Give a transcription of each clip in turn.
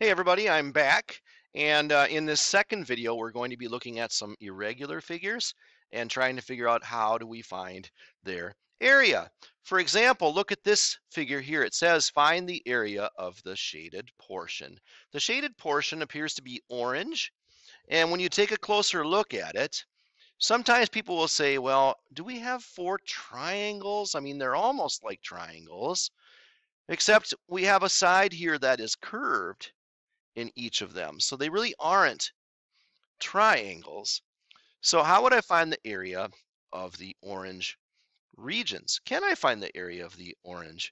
Hey everybody, I'm back. And in this second video, we're going to be looking at some irregular figures and trying to figure out how do we find their area. For example, look at this figure here. It says find the area of the shaded portion. The shaded portion appears to be orange. And when you take a closer look at it, sometimes people will say, well, do we have four triangles? I mean, they're almost like triangles, except we have a side here that is curved in each of them. So they really aren't triangles. So how would I find the area of the orange regions? Can I find the area of the orange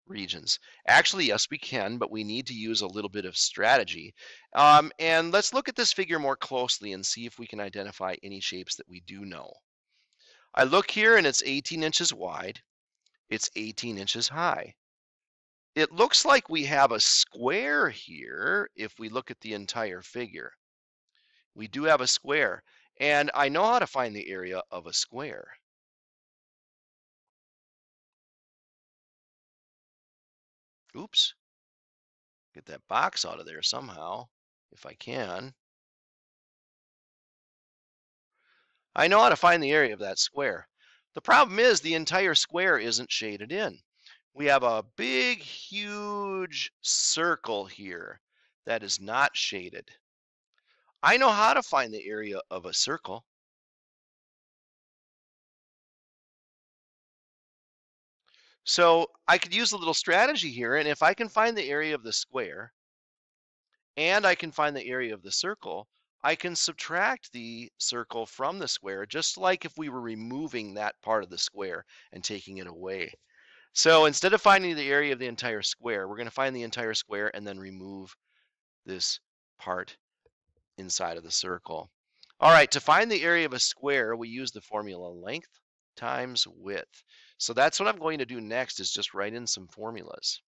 regions? Actually, yes, we can, but we need to use a little bit of strategy. And let's look at this figure more closely and see if we can identify any shapes that we do know. I look here and it's 18 inches wide. It's 18 inches high. It looks like we have a square here if we look at the entire figure. We do have a square, and I know how to find the area of a square. Oops, get that box out of there somehow, if I can. I know how to find the area of that square. The problem is the entire square isn't shaded in. We have a big, huge circle here that is not shaded. I know how to find the area of a circle. So I could use a little strategy here, and if I can find the area of the square, and I can find the area of the circle, I can subtract the circle from the square, just like if we were removing that part of the square and taking it away. So instead of finding the area of the entire square, we're going to find the entire square and then remove this part inside of the circle. All right, to find the area of a square, we use the formula length times width. So that's what I'm going to do next, is just write in some formulas.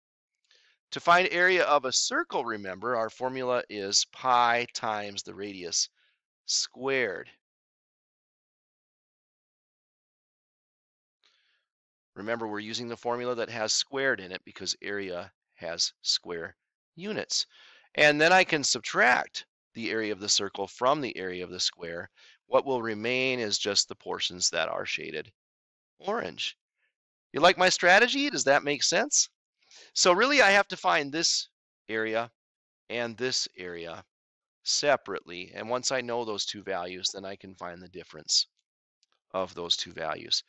To find area of a circle, remember, our formula is pi times the radius squared. Remember, we're using the formula that has squared in it because area has square units. And then I can subtract the area of the circle from the area of the square. What will remain is just the portions that are shaded orange. You like my strategy? Does that make sense? So really, I have to find this area and this area separately. And once I know those two values, then I can find the difference of those two values.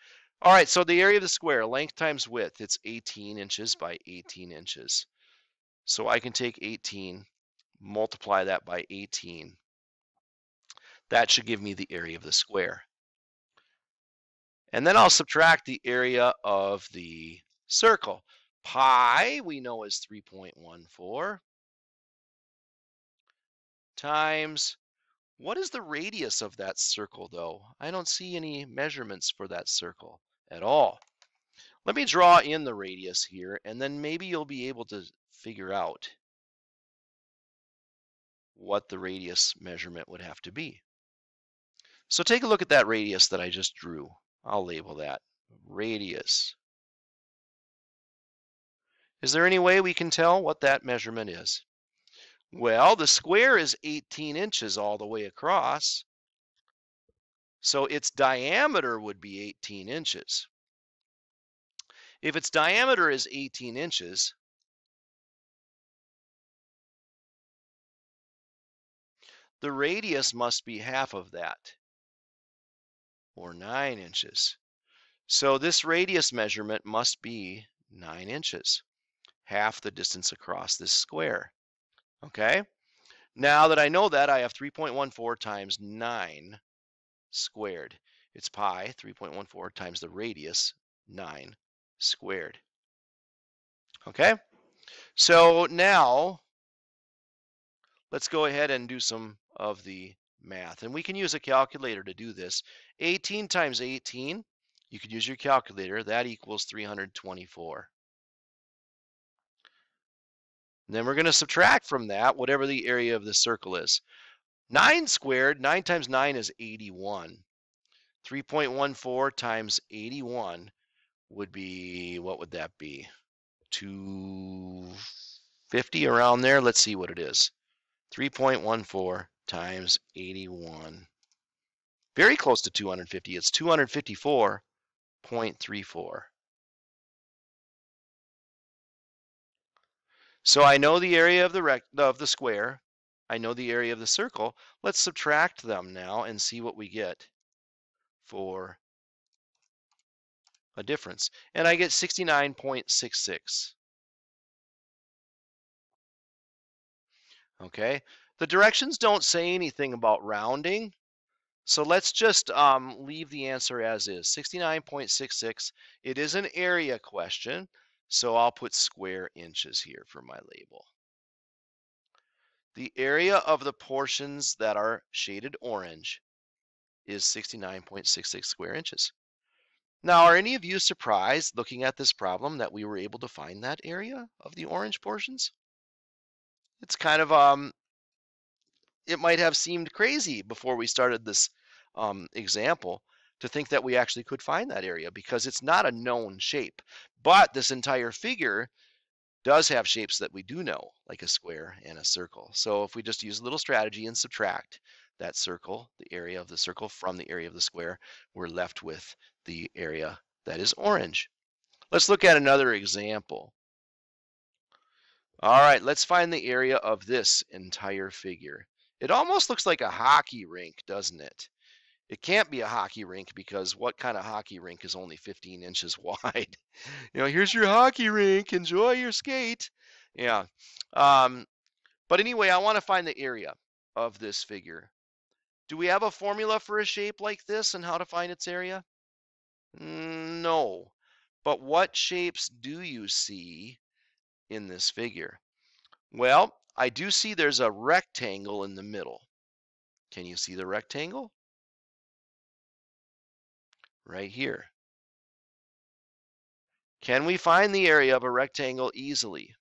All right, so the area of the square, length times width, it's 18 inches by 18 inches. So I can take 18, multiply that by 18. That should give me the area of the square. And then I'll subtract the area of the circle. Pi, we know, is 3.14 times, what is the radius of that circle, though? I don't see any measurements for that circle at all. Let me draw in the radius here, and then maybe you'll be able to figure out what the radius measurement would have to be. So take a look at that radius that I just drew. I'll label that radius. Is there any way we can tell what that measurement is? Well, the square is 18 inches all the way across, so its diameter would be 18 inches. If its diameter is 18 inches, the radius must be half of that, or 9 inches. So this radius measurement must be 9 inches, half the distance across this square. Okay? Now that I know that, I have 3.14 times 9 squared. It's pi, 3.14 times the radius, 9 squared. Okay? So now let's go ahead and do some of the math. And we can use a calculator to do this. 18 times 18, you could use your calculator. That equals 324. And then we're going to subtract from that whatever the area of the circle is. 9 squared, 9 times 9 is 81. 3.14 times 81 would be, what would that be? 240? 50 around there. Let's see what it is. 3.14 times 81. Very close to 250. It's 254.34. So I know the area of the square. I know the area of the circle. Let's subtract them now and see what we get for a difference. And I get 69.66. Okay. The directions don't say anything about rounding. So let's just leave the answer as is, 69.66. It is an area question, so I'll put square inches here for my label. The area of the portions that are shaded orange is 69.66 square inches. Now, are any of you surprised looking at this problem that we were able to find that area of the orange portions? It's kind of it might have seemed crazy before we started this example to think that we actually could find that area because it's not a known shape. But this entire figure does have shapes that we do know, like a square and a circle. So if we just use a little strategy and subtract that circle, the area of the circle from the area of the square, we're left with the area that is orange. Let's look at another example. All right, let's find the area of this entire figure. It almost looks like a hockey rink, doesn't it? It can't be a hockey rink because what kind of hockey rink is only 15 inches wide? Here's your hockey rink. Enjoy your skate. Yeah. But anyway, I want to find the area of this figure. Do we have a formula for a shape like this and how to find its area? No. But what shapes do you see in this figure? Well, I do see there's a rectangle in the middle. Can you see the rectangle? Right here. Can we find the area of a rectangle easily?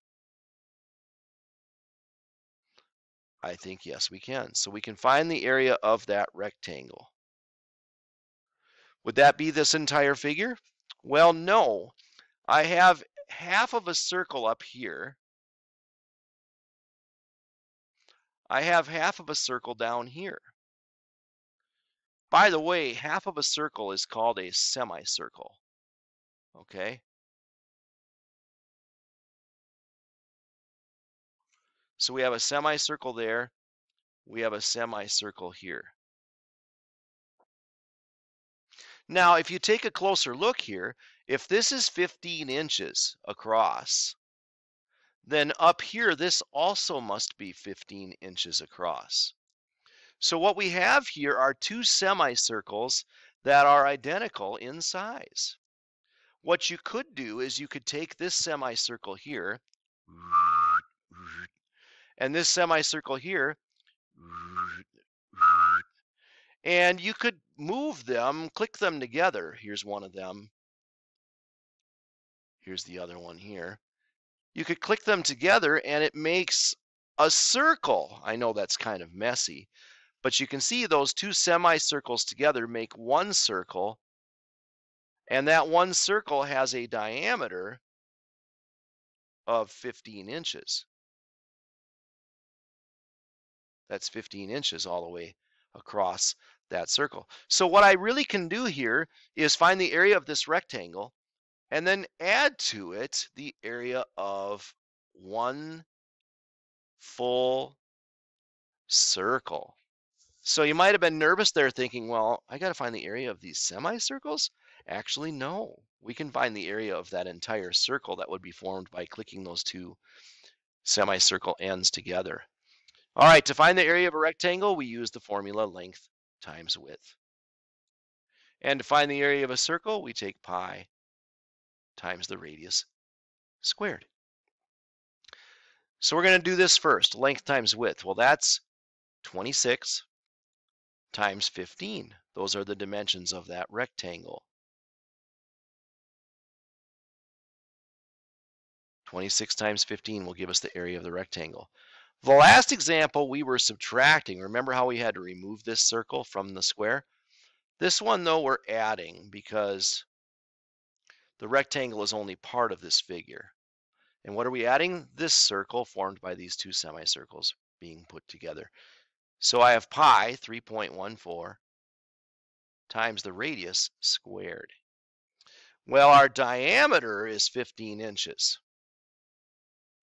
I think yes, we can. So we can find the area of that rectangle. Would that be this entire figure? Well, no. I have half of a circle up here. I have half of a circle down here. By the way, half of a circle is called a semicircle. Okay? So we have a semicircle there. We have a semicircle here. Now, if you take a closer look here, if this is 15 inches across, then up here, this also must be 15 inches across. So what we have here are two semicircles that are identical in size. What you could do is you could take this semicircle here and this semicircle here, and you could move them, click them together. Here's one of them. Here's the other one here. You could click them together and it makes a circle. I know that's kind of messy, but you can see those two semicircles together make one circle, and that one circle has a diameter of 15 inches. That's 15 inches all the way across that circle. So what I really can do here is find the area of this rectangle and then add to it the area of one full circle. So you might have been nervous there thinking, well, I got to find the area of these semicircles. Actually, no. We can find the area of that entire circle that would be formed by clicking those two semicircle ends together. All right, to find the area of a rectangle, we use the formula length times width. And to find the area of a circle, we take pi times the radius squared. So we're going to do this first, length times width. Well, that's 26 times 15. Those are the dimensions of that rectangle. 26 times 15 will give us the area of the rectangle. The last example, we were subtracting. Remember how we had to remove this circle from the square? This one, though, we're adding because the rectangle is only part of this figure. And what are we adding? This circle formed by these two semicircles being put together. So I have pi, 3.14, times the radius squared. Well, our diameter is 15 inches.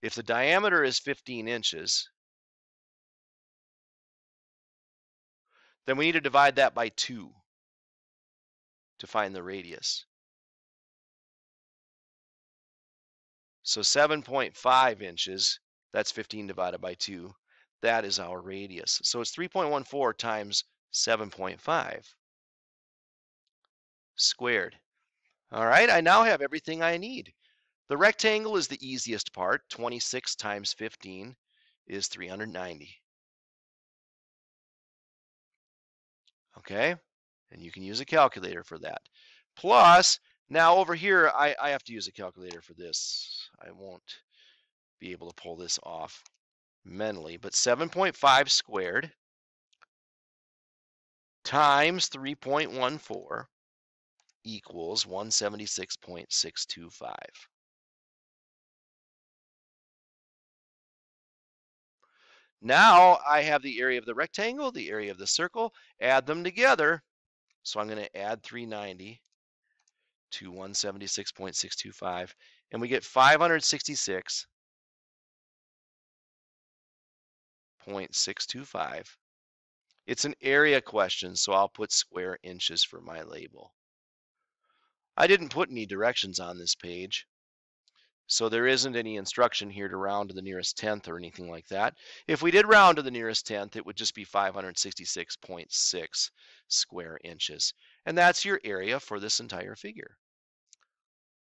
If the diameter is 15 inches, then we need to divide that by 2 to find the radius. So 7.5 inches, that's 15 divided by 2. That is our radius. So it's 3.14 times 7.5 squared. All right, I now have everything I need. The rectangle is the easiest part. 26 times 15 is 390. Okay, and you can use a calculator for that. Plus, now over here, I have to use a calculator for this. I won't be able to pull this off mentally, but 7.5 squared times 3.14 equals 176.625. Now I have the area of the rectangle, the area of the circle, add them together. So I'm going to add 390 to 176.625, and we get 566.625. It's an area question, so I'll put square inches for my label. I didn't put any directions on this page, so there isn't any instruction here to round to the nearest tenth or anything like that. If we did round to the nearest tenth, it would just be 566.6 square inches. And that's your area for this entire figure.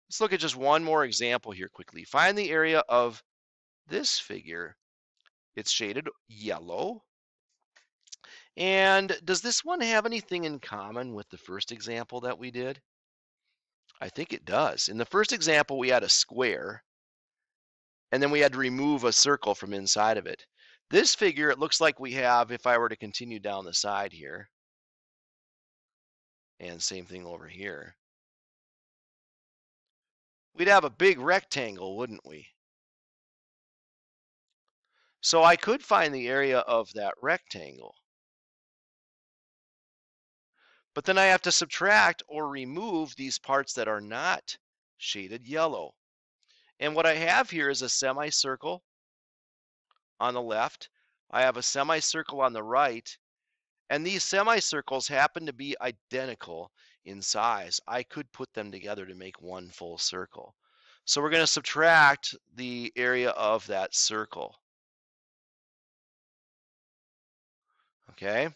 Let's look at just one more example here quickly. Find the area of this figure. It's shaded yellow. And does this one have anything in common with the first example that we did? I think it does. In the first example, we had a square, and then we had to remove a circle from inside of it. This figure, it looks like we have, if I were to continue down the side here, and same thing over here, we'd have a big rectangle, wouldn't we? So I could find the area of that rectangle. But then I have to subtract or remove these parts that are not shaded yellow. And what I have here is a semicircle on the left. I have a semicircle on the right. And these semicircles happen to be identical in size. I could put them together to make one full circle. So we're going to subtract the area of that circle. Okay?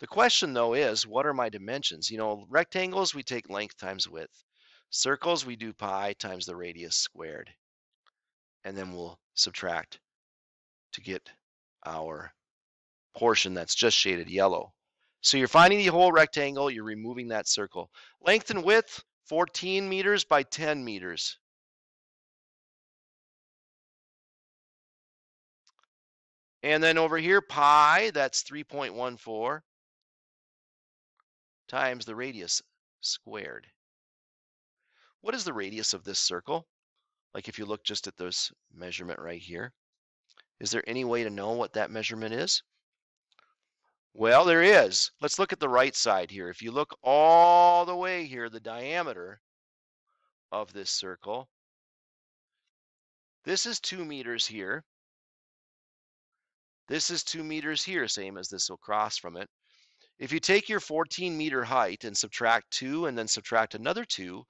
The question, though, is what are my dimensions? You know, rectangles, we take length times width. Circles, we do pi times the radius squared. And then we'll subtract to get our portion that's just shaded yellow. So you're finding the whole rectangle, you're removing that circle. Length and width, 14 meters by 10 meters. And then over here, pi, that's 3.14 times the radius squared. What is the radius of this circle? Like if you look just at this measurement right here, is there any way to know what that measurement is? Well, there is. Let's look at the right side here. If you look all the way here, the diameter of this circle, this is 2 meters here. This is 2 meters here, same as this across from it. If you take your 14-meter height and subtract 2 and then subtract another 2,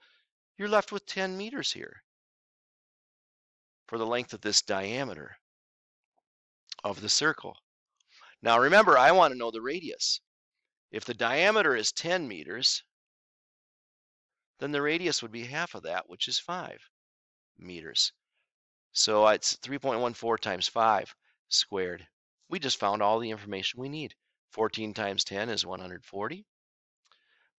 you're left with 10 meters here for the length of this diameter of the circle. Now remember, I want to know the radius. If the diameter is 10 meters, then the radius would be half of that, which is 5 meters. So it's 3.14 times 5 squared. We just found all the information we need. 14 times 10 is 140.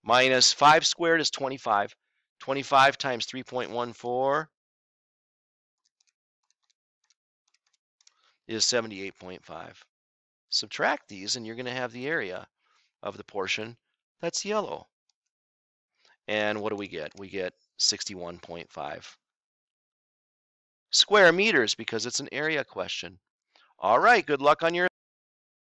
Minus 5 squared is 25. 25 times 3.14 is 78.5. Subtract these and you're going to have the area of the portion that's yellow. And what do we get? We get 61.5. square meters because it's an area question. All right, good luck on your